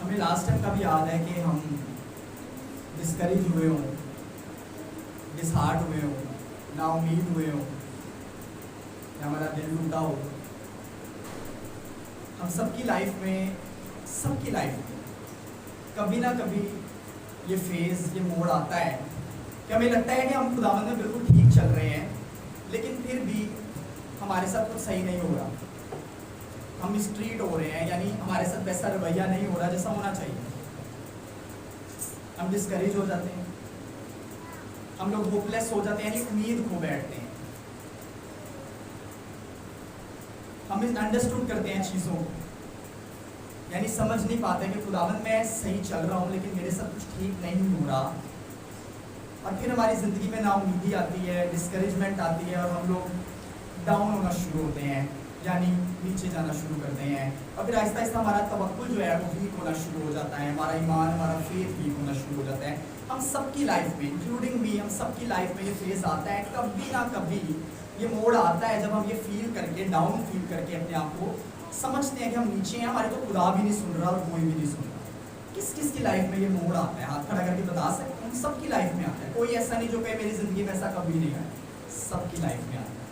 हमें last time का भी याद है कि हम डिस्करेज हुए हों, डिसहार्ट हुए हों, नाउमीद हुए हों, या हमारा दिल टूटा हो। हम सबकी लाइफ में कभी ना कभी ये फेज़, ये मोड़ आता है कि हमें लगता है कि हम खुदावंद में बिल्कुल ठीक चल रहे हैं, लेकिन फिर भी हमारे साथ कुछ सही नहीं हो रहा। हम मिसट्रीट हो रहे हैं, यानी हमारे साथ वैसा रवैया नहीं हो रहा जैसा होना चाहिए। हम डिस्करेज हो जाते हैं, हम लोग होपलेस हो जाते हैं, यानी उम्मीद खो बैठते हैं। हम मिसअंडरस्टूड करते हैं चीज़ों को, यानी समझ नहीं पाते कि खुदावंद मैं सही चल रहा हूँ लेकिन मेरे साथ कुछ ठीक नहीं हो रहा। और फिर हमारी ज़िंदगी में नाउमीदी आती है, डिस्करेजमेंट आती है और हम लोग डाउन होना शुरू होते हैं, यानी नीचे जाना शुरू करते हैं। और फिर आहिस्ता आहिस्ता हमारा तवक्कुल जो है वो वीक होना शुरू हो जाता है, हमारा ईमान, हमारा फेथ वीक होना शुरू हो जाता है। हम सबकी लाइफ में, इंक्लूडिंग मी, हम सबकी लाइफ में ये फेज़ आता है, कभी ना कभी ये मोड़ आता है जब हम ये फील करके, डाउन फील करके अपने आप को समझते हैं कि हम नीचे हैं, हमारे तो खुदा भी नहीं सुन रहा और कोई भी नहीं सुन रहा। किस किस की लाइफ में ये मोड़ आता है? हाथ खड़ा करके बता सकते हैं। हम सबकी लाइफ में आता है, कोई ऐसा नहीं जो कहे मेरी ज़िंदगी में ऐसा कभी नहीं है। सबकी लाइफ में आता है।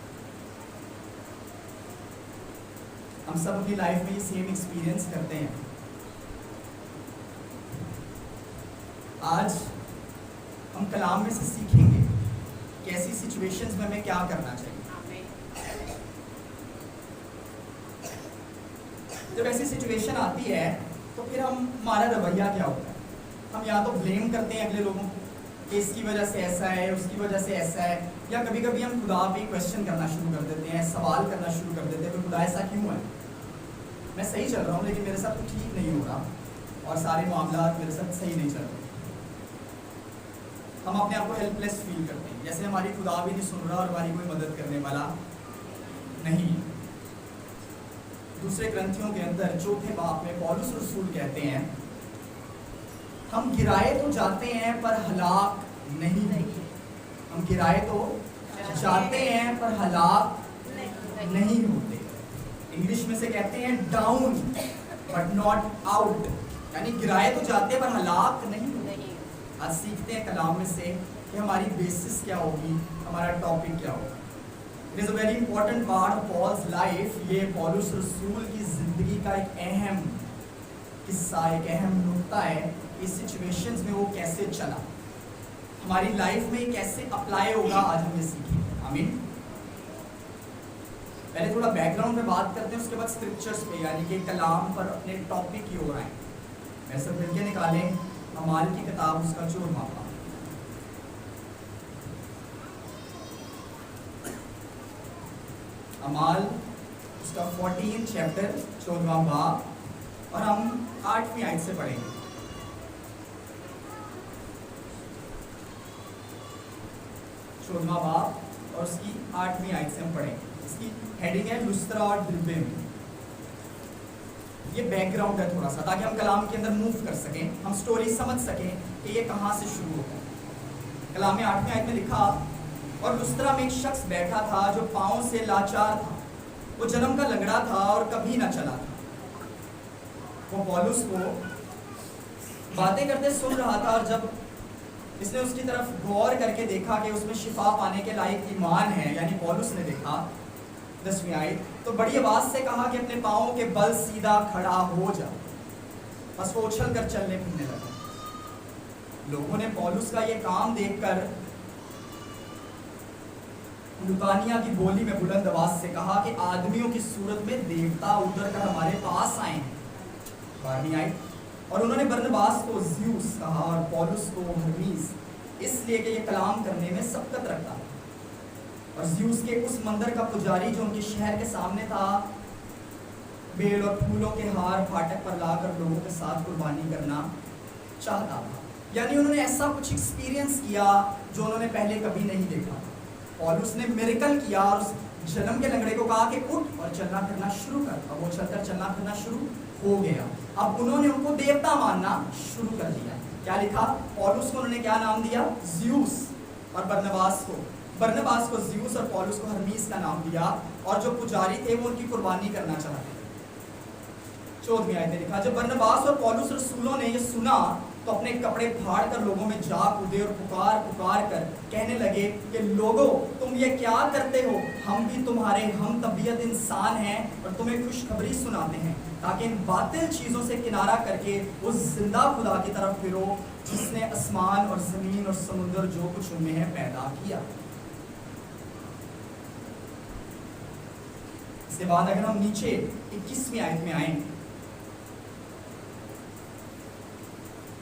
हम सब अपनी लाइफ में ये सेम एक्सपीरियंस करते हैं। आज हम कलाम में से सीखेंगे कि ऐसी सिचुएशंस में हमें क्या करना चाहिए। जब ऐसी सिचुएशन आती है तो फिर हमारा रवैया क्या होता है? हम या तो ब्लेम करते हैं अगले लोगों को कि इसकी वजह से ऐसा है, उसकी वजह से ऐसा है, या कभी कभी हम खुदा पे क्वेश्चन करना शुरू कर देते हैं, सवाल करना शुरू कर देते हैं कि खुदा ऐसा क्यों है? मैं सही चल रहा हूँ लेकिन मेरे साथ कुछ ठीक नहीं हो रहा और सारे मामला मेरे साथ सही नहीं चल रहे। हम अपने आप को हेल्पलेस फील करते हैं, जैसे हमारी खुदा भी नहीं सुन रहा और हमारी कोई मदद करने वाला नहीं। दूसरे ग्रंथियों के अंदर चौथे बाब में पौलुस रसूल कहते हैं, हम गिराए तो जाते हैं पर हलाक नहीं होते। हम गिराए तो जाते हैं पर हलाक नहीं होते। इंग्लिश में से कहते हैं डाउन बट नॉट आउट, यानी गिराए तो जाते हैं पर हलाक नहीं होते। आज सीखते हैं कलाम में से कि हमारी बेसिस क्या होगी, हमारा टॉपिक क्या होगा। It is a very important part of Paul's life. ये पौलुस रसूल की ज़िंदगी का एक अहम किस्सा, एक अहम नुक्ता है। इस सिचुएशंस में वो कैसे चला, हमारी लाइफ में कैसे अप्लाई होगा, आज हम ये सीखेंगे। आमीन। पहले थोड़ा बैकग्राउंड में बात करते हैं, उसके बाद स्क्रिप्चर्स पे, यानी कि कलाम पर अपने टॉपिक की ओर आए। मैं सब मिलके निकालें अमाल की किताब, उसका 14वां बाब। अमाल उसका 14 चैप्टर 14वां बाब, और हम 8वीं आयत से पढ़ेंगे। चौदहवां बाब और उसकी 8वीं आयत से हम पढ़ेंगे। इसकी हेडिंग है लुस्त्रा और दिर्बे में। ये बैकग्राउंड है थोड़ा सा, ताकि हम कलाम के अंदर मूव कर सकें, हम स्टोरी समझ सकें कि ये कहाँ से शुरू होता है। कलाम में 8वीं आयत में लिखा, और लुस्त्रा में एक शख्स बैठा था जो पाँव से लाचार था, वो जन्म का लंगड़ा था और कभी ना चला था। वो पौलुस को बातें करते सुन रहा था, और जब इसने उसकी तरफ गौर करके देखा कि उसमें शिफा पाने के लायक ईमान है, यानी पौलुस ने देखा 10वीं आयत, तो बड़ी आवाज से कहा कि अपने पाँव के बल सीधा खड़ा हो जा। बस वो उछल कर चलने फिरने लगा। लोगों ने पौलुस का ये काम देखकर लुकानिया की बोली में बुलंद आवाज से कहा कि आदमियों की सूरत में देवता उतर कर हमारे पास आए हैं। 12वीं आयत, और उन्होंने बरनबास को ज़्यूस कहा और पौलुस को हर्मीस, इसलिए कि ये कलाम करने में सबकत रखता था। और ज़्यूस के उस मंदिर का पुजारी जो उनके शहर के सामने था, बेल और फूलों के हार फाटक पर लाकर लोगों के साथ कुर्बानी करना चाहता था। यानी उन्होंने ऐसा कुछ एक्सपीरियंस किया जो उन्होंने पहले कभी नहीं देखा। पौलुस ने मिरेकल किया और उस जन्म के लंगड़े को कहा कि उठ और चलना फिरना शुरू कर। अब वो चलकर चलना फिरना शुरू हो गया। अब उन्होंने उनको देवता मानना शुरू कर दिया। क्या लिखा? पौलुस को उन्होंने क्या नाम दिया? ज़्यूस, और बरनबास को ज़्यूस और पौलुस को हर्मीस का नाम दिया। और जो पुजारी थे वो उनकी कुर्बानी करना चाहते थे। 14वीं आयत में लिखा, जब बरनबास और पौलुस रसूलों ने ये सुना तो अपने कपड़े फाड़ कर लोगों में जा कूदे और पुकार पुकार कर कहने लगे कि लोगों, तुम ये क्या करते हो? हम भी तुम्हारे हम तबीयत इंसान हैं और तुम्हें खुशखबरी सुनाते हैं, ताकि इन बातिल चीजों से किनारा करके उस जिंदा खुदा की तरफ फिरो जिसने आसमान और जमीन और समुद्र जो कुछ उनमें है पैदा किया। इसके बाद अगर हम नीचे 21वीं आयत में आए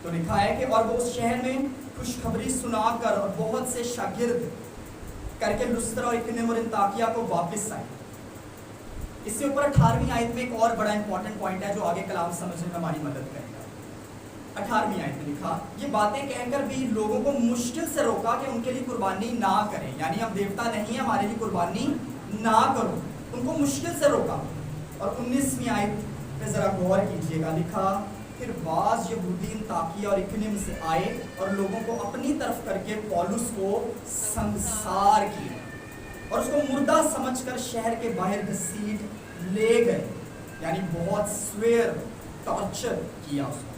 तो लिखा है कि और वो उस शहर में खुशखबरी सुनाकर और बहुत से शागिर्द करके लुस्त्रा और इकुनियुम और अंताकिया को वापस आए। इससे ऊपर 18वीं आयत में एक और बड़ा इंपॉर्टेंट पॉइंट है जो आगे कलाम समझने में हमारी मदद करेगा। 18वीं आयत में लिखा, ये बातें कहकर भी लोगों को मुश्किल से रोका कि उनके लिए कुर्बानी ना करें, यानी हम देवता नहीं है, हमारे लिए कुर्बानी ना करो, उनको मुश्किल से रोका। और 19वीं आयत पे जरा गौर कीजिएगा, लिखा, फिर बाज यहूदी अंताकिया और इकुनियुम से आए और लोगों को अपनी तरफ करके पौलुस को संसार किया और उसको मुर्दा समझकर शहर के बाहर घसीट ले गए, यानी बहुत स्वेयर टॉर्चर किया उसको,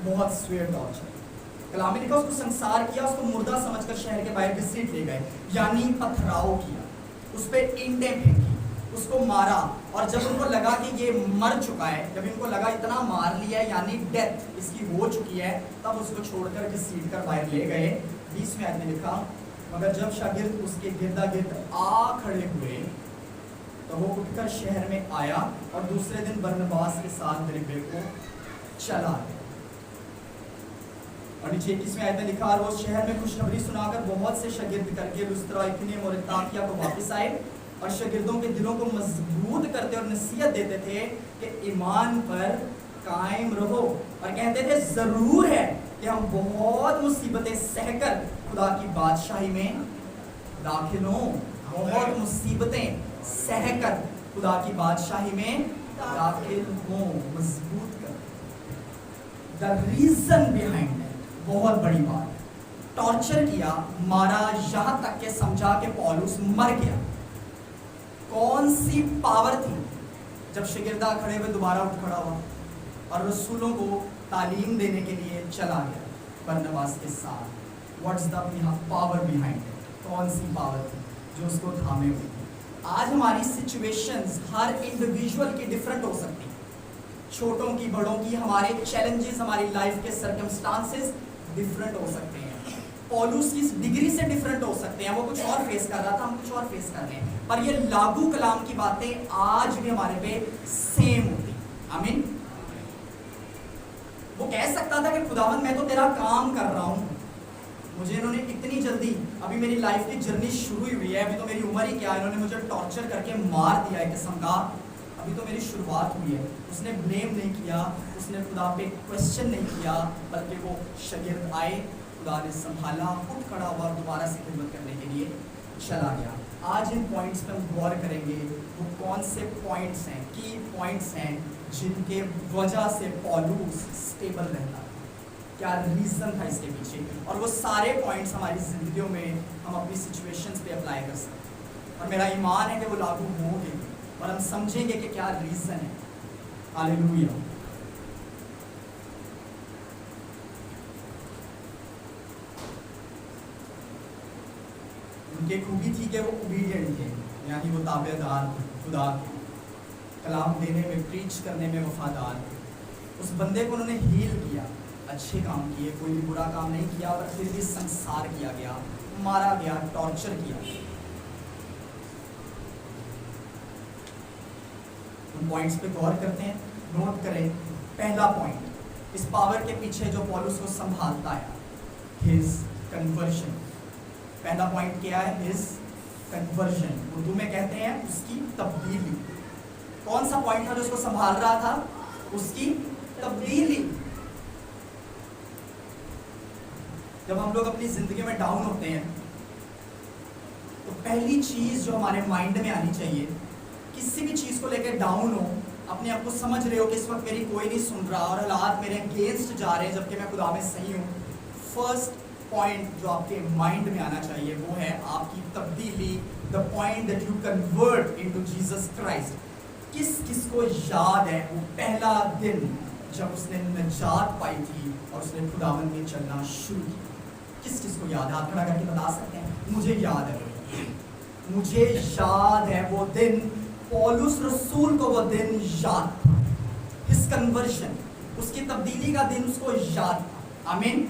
बहुत स्वेयर टॉर्चर। कलाम में लिखा उसको संसार किया, उसको मुर्दा समझकर शहर के बाहर घसीट ले गए, यानी पथराव किया, उस पर ईंटें फेंकी, उसको मारा। और जब उनको लगा कि ये मर चुका है, जब इनको लगा इतना मार लिया है यानी डेथ इसकी हो चुकी है, तब उसको छोड़कर घसीट कर बाहर ले गए। 20वें आयत में लिखा, मगर जब शागिर्द उसके गिरदा गिर्द आ खड़े हुए तो वो उठकर शहर में आया और दूसरे दिन बरनबास के साथ दिरबे को चला गया। और नीचे 21वें आयत में लिखा, और वो शहर में खुशखबरी सुनाकर बहुत से शागिर्द करके लुस्त्रा, इकुनियुम और अंताकिया को वापस आए और शागिर्दों के दिलों को मजबूत करते और नसीहत देते थे कि ईमान पर कायम रहो, और कहते थे जरूर है कि हम बहुत मुसीबतें सहकर खुदा की बादशाही में दाखिल हों, बहुत मुसीबतें सहकर खुदा की बादशाही में दाखिल हों, मजबूत कर। द रीजन बिहाइंड, बहुत बड़ी बात, टॉर्चर किया, मारा, यहां तक के समझा कि पौलुस मर गया। कौन सी पावर थी? जब शागिर्दा खड़े हुए दोबारा उठ खड़ा हुआ और रसूलों को तालीम देने के लिए चला गया बरनबास के साथ। What's the power behind it? कौन सी पावर थी जो उसको थामे हुई थी? आज हमारी सिचुएशंस हर इंडिविजुअल की डिफरेंट हो सकती है, छोटों की बड़ों की, हमारे चैलेंजेस, हमारी लाइफ के सर्कमस्टांसेस डिफरेंट हो सकते हैं। पौलुस की डिग्री से डिफरेंट हो सकते हैं, वो कुछ और फेस कर रहा था, हम कुछ और फेस कर रहे हैं, पर ये लागू कलाम की बातें आज भी हमारे पे सेम होती। आमीन। वो कह सकता था कि खुदावंद मैं तो तेरा काम कर रहा हूं, मुझे इन्होंने इतनी जल्दी, अभी मेरी लाइफ की जर्नी शुरू ही हुई है, अभी तो मेरी उम्र ही क्या है, इन्होंने मुझे टॉर्चर करके मार दिया है किस्म का, अभी तो मेरी शुरुआत हुई है। उसने ब्लेम नहीं किया, उसने खुदा पे क्वेश्चन नहीं किया, बल्कि वो शागिर्द आए, खुदा ने संभाला, उठ खड़ा हुआ, दोबारा से खिदमत करने के लिए चला गया। आज इन पॉइंट्स पे हम गौर करेंगे, वो कौन से पॉइंट्स हैं, की पॉइंट्स हैं जिनके वजह से पौलुस स्टेबल रहता, क्या रीज़न था इसके पीछे, और वो सारे पॉइंट्स हमारी ज़िंदगियों में हम अपनी सिचुएशंस पे अप्लाई कर सकते हैं, और मेरा ईमान है कि वो लागू होंगे और हम समझेंगे कि क्या रीज़न है। हालेलुया। उनकी खूबी थी कि वो ओबीडिएंट थे, यानी वो ताबेदार थे, खुदा के कलाम देने में, प्रीच करने में वफादार थे। उस बंदे को उन्होंने हील किया, अच्छे काम किए, कोई भी बुरा काम नहीं किया, पर फिर भी संसार किया गया, मारा गया, टॉर्चर किया। उन पॉइंट्स पे गौर करते हैं, नोट करें। पहला पॉइंट, इस पावर के पीछे जो पौलुस को संभालता है, हिज कन्वर्जन। पहला पॉइंट क्या है? हिज कन्वर्जन, उर्दू में कहते हैं उसकी तब्दीली। कौन सा पॉइंट था जो उसको संभाल रहा था? उसकी तब्दीली। जब हम लोग अपनी जिंदगी में डाउन होते हैं तो पहली चीज जो हमारे माइंड में आनी चाहिए, किसी भी चीज को लेकर डाउन हो, अपने आप को समझ रहे हो कि इस वक्त मेरी कोई नहीं सुन रहा और हालात मेरे अगेंस्ट जा रहे हैं जबकि मैं खुदा में सही हूँ, फर्स्ट पॉइंट जो आपके माइंड में आना चाहिए वो है आपकी तब्दीली, the point that you convert into Jesus Christ. किस किस को याद है वो पहला दिन जब उसने निजात पाई थी और उसने खुदावंद में चलना शुरू किया? किस किस को याद है? हाथ खड़ा करके बता सकते हैं? मुझे याद है, मुझे याद है वो दिन। पौलुस रसूल को वो दिन याद था, हिज कन्वर्जन, उसकी तब्दीली का दिन उसको याद था। आमीन।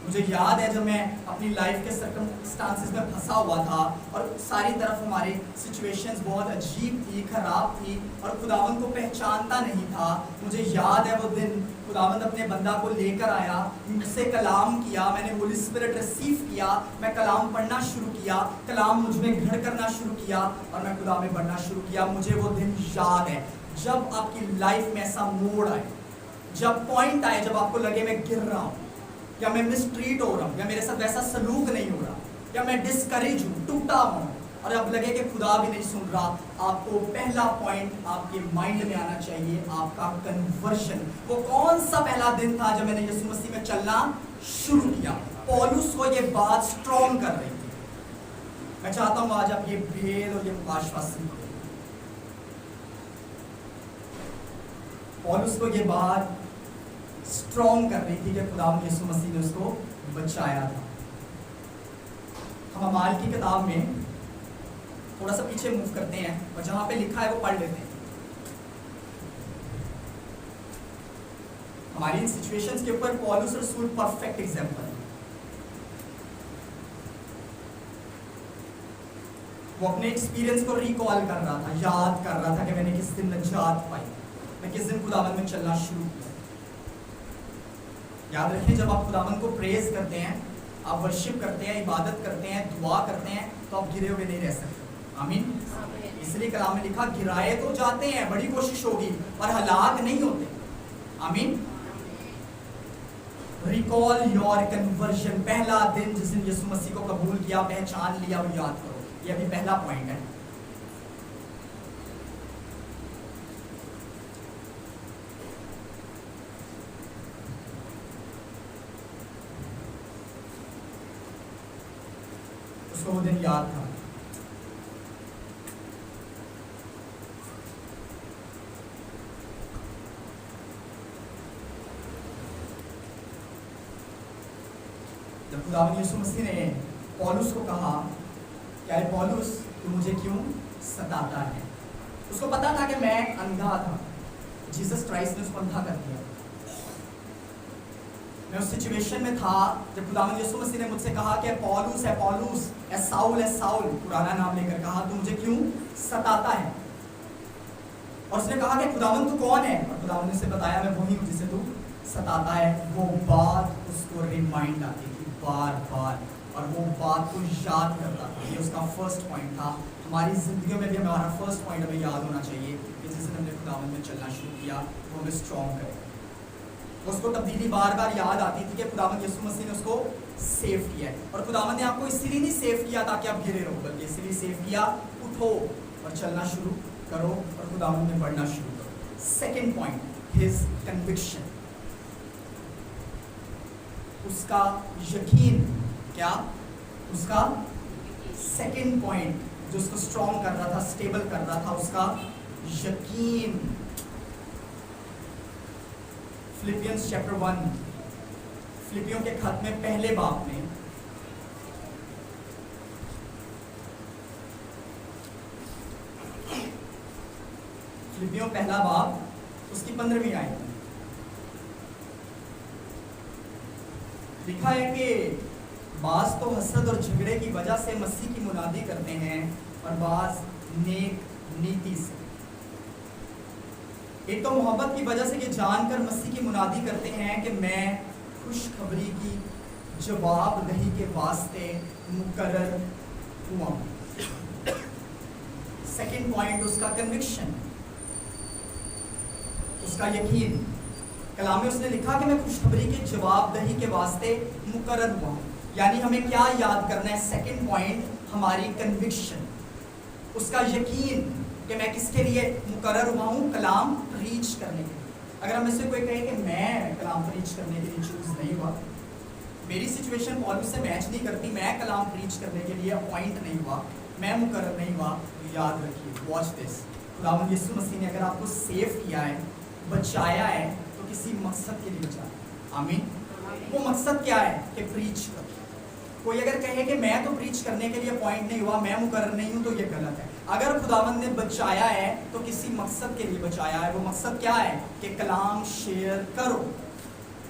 मुझे याद है जब मैं अपनी लाइफ के सर्कमस्टांसेस में फंसा हुआ था और सारी तरफ हमारे सिचुएशंस बहुत अजीब थी, खराब थी और खुदावंद को पहचानता नहीं था। मुझे याद है वो दिन खुदावंद अपने बंदा को लेकर आया, मुझसे कलाम किया, मैंने होली स्पिरिट रिसीव किया, मैं कलाम पढ़ना शुरू किया, कलाम मुझ में घर करना शुरू किया और मैं खुदा में बढ़ना शुरू किया। मुझे वो दिन याद है। जब आपकी लाइफ में ऐसा मोड़ आए, जब पॉइंट आए, जब आपको लगे मैं गिर रहा हूँ या मैं मिसट्रीट हो रहा हूँ या मेरे साथ वैसा सलूक नहीं हो रहा या मैं डिस्करेज हूँ, टूटा हूँ और अब लगे कि खुदा भी नहीं सुन रहा, आपको पहला पॉइंट आपके माइंड में आना चाहिए, आपका कन्वर्जन। वो कौन सा पहला दिन था जब मैंने यीशु मसीह में चलना शुरू किया? पौलुस को ये बात स्ट्रॉन्ग कर रही थी। मैं चाहता हूँ आज आप ये भेद और ये आश्वासन करें। पौलुस को ये बात स्ट्रॉन्ग कर रही थी कि खुदावंद यीशु मसीह ने उसको बचाया था। हम अमाल की किताब में थोड़ा सा पीछे मूव करते हैं और जहां पे लिखा है वो पढ़ लेते हैं। हमारी इन सिचुएशंस के ऊपर पौलुस रसूल परफेक्ट एग्जांपल है। वो अपने एक्सपीरियंस को रिकॉल कर रहा था, याद कर रहा था कि मैंने किस दिन निजात पाई, मैं किस दिन खुदावंद में चलना शुरू किया। याद रखें, जब आप खुदावंद को प्रेज करते हैं, आप वर्शिप करते हैं, इबादत करते हैं, दुआ करते हैं, तो आप गिरे हुए नहीं रह सकते। आमीन। इसलिए कलाम में लिखा गिराए तो जाते हैं, बड़ी कोशिश होगी, पर हलाक नहीं होते। आमीन। Recall your conversion. पहला दिन जिस दिन यीशु मसीह को कबूल किया, पहचान लिया, और याद करो। ये अभी पहला पॉइंट है। उसको वो दिन याद था। जब खुदावंद यीशु मसीह ने पौलुस को कहा, क्या है पौलुस, तू मुझे क्यों सताता है? उसको पता था कि मैं अंधा था। जीसस क्राइस्ट ने उसको अंधा कर दिया। मैं उस सिचुएशन में था जब खुदावंद यीशु मसीह ने मुझसे कहा कि पौलुस है पौलुस, ए साउल, पुराना नाम लेकर कहा, तू मुझे क्यों सताता है? और उसने कहा कि खुदावंद तू कौन है? और खुदावंद ने उसे बताया, मैं वही हूँ जिसे तू सताता है। वो बात उसको रिमाइंड आती थी बार बार और वो बात को याद करता था। ये उसका फर्स्ट पॉइंट था। हमारी जिंदगी में भी हमारा फर्स्ट पॉइंट हमें याद होना चाहिए कि जिस दिन हमने खुदावंद में चलना शुरू किया वो हमें स्ट्रॉन्ग करे। उसको तब्दीली बार बार याद आती थी कि खुदावंद यीशु मसीह ने उसको सेव किया है। और खुदावंद ने आपको इसीलिए नहीं सेव किया ताकि आप गिरे रहो, बल्कि इसीलिए सेव किया, उठो और चलना शुरू करो और खुदावंद में बढ़ना शुरू करो। सेकेंड पॉइंट, हिज कन्विक्शन, उसका यकीन। क्या? उसका सेकेंड पॉइंट जो उसको स्ट्रॉन्ग कर रहा था, स्टेबल कर रहा था, उसका यकीन। फिलिपियंस चैप्टर 1, फिलिपियों के खत में पहले बाब में फिलिपियों पहला बाब उसकी 15वीं आयत में लिखा है कि बाज तो हसद और झगड़े की वजह से मसीह की मुनादी करते हैं और बाज नेक नीति से। एक तो मोहब्बत की वजह से ये जानकर मसीह की मुनादी करते हैं कि मैं खुशखबरी की जवाबदही के वास्ते मुकर्रर हुआ हूं। सेकेंड पॉइंट उसका कन्विक्शन, उसका यकीन। कलाम में उसने लिखा कि मैं खुशखबरी की जवाबदही के वास्ते मुकर्रर हुआ हूं। यानी हमें क्या याद करना है? सेकेंड पॉइंट, हमारी कन्विक्शन, उसका यकीन कि मैं किसके लिए मुकर्रर हुआ हूँ? कलाम प्रीच करने के लिए। अगर हम इससे कोई कहे कि मैं कलाम प्रीच करने के लिए चूज नहीं हुआ, मेरी सिचुएशन पौलुस से मैच नहीं करती, मैं कलाम प्रीच करने के लिए अपॉइंट नहीं हुआ, मैं मुकर्रर नहीं हुआ, तो याद रखिए, वॉच दिस, खुदावंद यीशु मसीह ने अगर आपको सेव किया है, बचाया है, तो किसी मकसद के लिए बचाया। आमीन। वो मकसद क्या है कि प्रीच कर। कोई अगर कहे कि मैं तो प्रीच करने के लिए अपॉइंट नहीं हुआ, मैं मुकर्रर नहीं हूं, तो ये गलत है। अगर खुदावंद ने बचाया है तो किसी मकसद के लिए बचाया है। वो मकसद क्या है कि कलाम शेयर करो,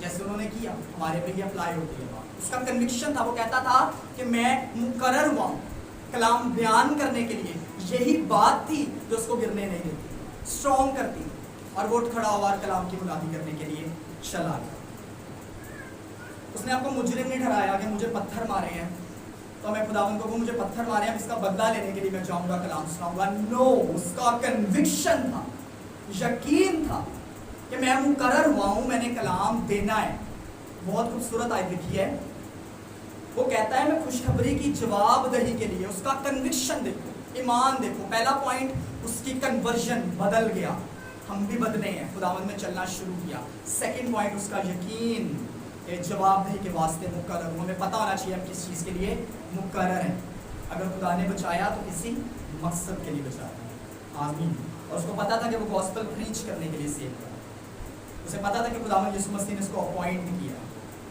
जैसे उन्होंने किया, हमारे पे ही अप्लाई होती है बात। उसका कन्विक्शन था, वो कहता था कि मैं मुकर्रर हुआ कलाम बयान करने के लिए। यही बात थी जो उसको गिरने नहीं देती, स्ट्रॉन्ग करती, और वो उठ खड़ा हुआ और कलाम की बुनियादी करने के लिए चला गया। उसने आपको मुजरिम नहीं ठहराया कि मुझे पत्थर मारे हैं तो मैं खुदावंद को मुझे पत्थर मारे हैं, इसका बदला लेने के लिए मैं जाऊंगा कलाम सुनाऊंगा। नो, उसका कन्विक्शन था, यकीन था कि मैं मुकर्रर हुआ हूं, मैंने कलाम देना है। बहुत खूबसूरत आयत लिखी है। वो कहता है मैं खुशखबरी की जवाबदही के लिए, उसका कन्विक्शन देखो, ईमान देखो। पहला पॉइंट, उसकी कन्वर्जन, बदल गया। हम भी बदले हैं, खुदावंद में चलना शुरू किया। सेकंड पॉइंट, उसका यकीन, जवाबदेही के वास्ते मुकर्रर। हमें पता होना चाहिए हम किस चीज़ के लिए मुकर्रर हैं। अगर खुदा ने बचाया तो किसी मकसद के लिए बचाया। आमीन। और उसको पता था कि वो गॉस्पेल प्रीच करने के लिए सेव करा। उसे पता था कि खुदावंद यीशु मसीह ने उसको अपॉइंट किया।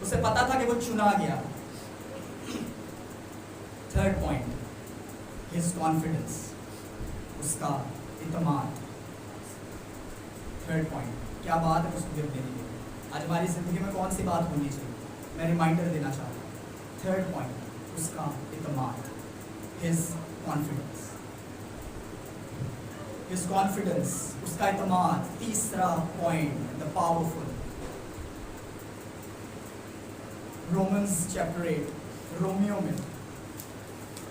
उसे पता था कि वो चुना गया। थर्ड पॉइंट, हिज कॉन्फिडेंस, उसका इत्मीनान। थर्ड पॉइंट, क्या बात है उसको गिरने दी। आज हमारी जिंदगी में कौन सी बात होनी चाहिए, मैं रिमाइंडर देना चाहता हूँ। थर्ड पॉइंट, उसका इत्मीनान, हिज कॉन्फिडेंस, हिज कॉन्फिडेंस, उसका इत्मीनान। तीसरा point, the powerful. Romans chapter 8,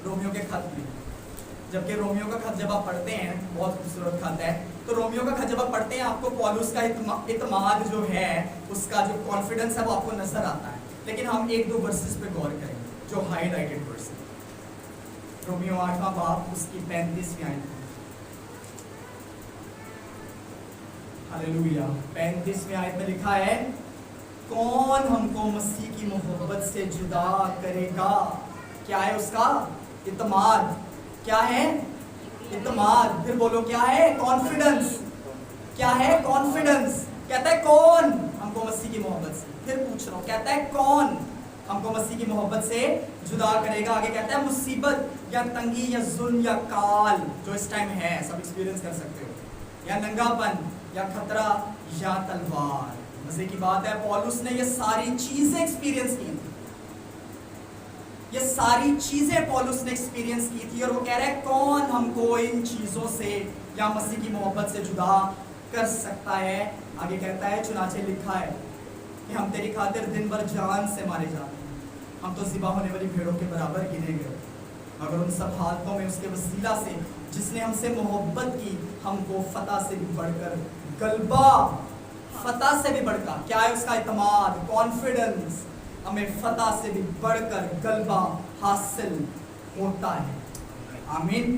Romeo के खत में, जबकि रोमियो का खत जब आप पढ़ते हैं, बहुत खूबसूरत खत है, तो रोमियो का खत जब आप पढ़ते हैं आपको पौलुस का इत्मीनान जो है, उसका जो कॉन्फिडेंस है वो आपको नजर आता है। लेकिन हम एक दो वर्सेस पे गौर करेंगे जो हाईलाइटेड वर्स है। रोमियो 8वां बाब, उसकी 35वीं आयत। हालेलुया। 35वीं आयत में लिखा है, कौन हमको मसीह की मोहब्बत से जुदा करेगा। क्या है उसका इत्मीनान, क्या है इत्मीनान। फिर बोलो क्या है, कॉन्फिडेंस। क्या है कॉन्फिडेंस। कहता है कौन हमको मसीह की मोहब्बत से, फिर पूछ रहा हूं, कहता है कौन हमको मसीह की मोहब्बत से जुदा करेगा। आगे कहता है मुसीबत या तंगी या जुल्म या काल, जो इस टाइम है, सब एक्सपीरियंस कर सकते हो, या नंगापन या खतरा या तलवार। मजे की बात है, पौलुस ने ये सारी चीजें एक्सपीरियंस की थी। ये सारी चीजें पौलुस ने एक्सपीरियंस की थी, और वो कह रहा है कौन हमको इन चीजों से या मसीह की मोहब्बत से जुदा कर सकता है। आगे कहता है, चुनाचे लिखा है कि हम तेरी खातिर दिन भर जान से मारे जाते हैं, हम तो ज़िबा होने वाली भेड़ों के बराबर गिने गए, मगर उन सब हालतों में उसके वसीला से जिसने हमसे मोहब्बत की, हमको फतह से भी बढ़कर गलबा, फतह से भी बढ़कर, क्या है उसका इत्मीनान, कॉन्फिडेंस, हमें फतह से भी बढ़कर गलबा हासिल होता है। आमीन।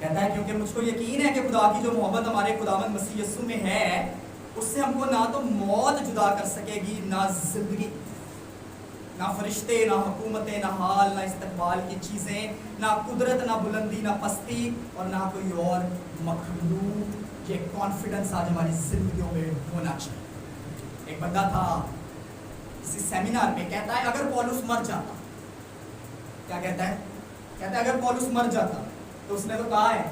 कहता है क्योंकि मुझको यकीन है कि खुदा की जो मोहब्बत हमारे खुदावंद मसीह यीशु में है, उससे हमको ना तो मौत जुदा कर सकेगी, ना जिंदगी, ना फरिश्ते, ना हुकूमतें, ना हाल, ना इस्तकबाल की चीज़ें, ना कुदरत, ना बुलंदी, ना पस्ती, और ना कोई और मखलूक। ये कॉन्फिडेंस आज हमारी जिंदगियों में होना चाहिए। एक बंदा था किसी सेमिनार में, कहता है अगर पौलुस मर जाता, क्या कहता है, कहता है अगर पौलुस मर जाता, तो उसने तो कहा है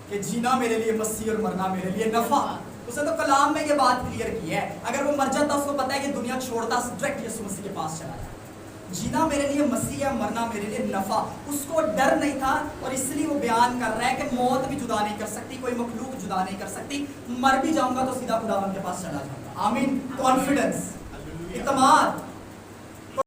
कि जीना मेरे लिए मसीह और मरना मेरे लिए नफा। उसने तो कलाम में ये बात क्लियर की है। अगर वो मर जाता, उसको पता है कि दुनिया छोड़ता डायरेक्ट यीशु मसीह के पास चला जाता। जीना मेरे लिए मसीह है, मरना मेरे लिए नफा। उसको डर नहीं था, और इसलिए वो बयान कर रहा है कि मौत भी जुदा नहीं कर सकती, कोई मखलूक जुदा नहीं कर सकती, मर भी जाऊंगा तो सीधा खुदावंद के पास चला जाऊंगा। आमीन। कॉन्फिडेंस, इत्मीनान,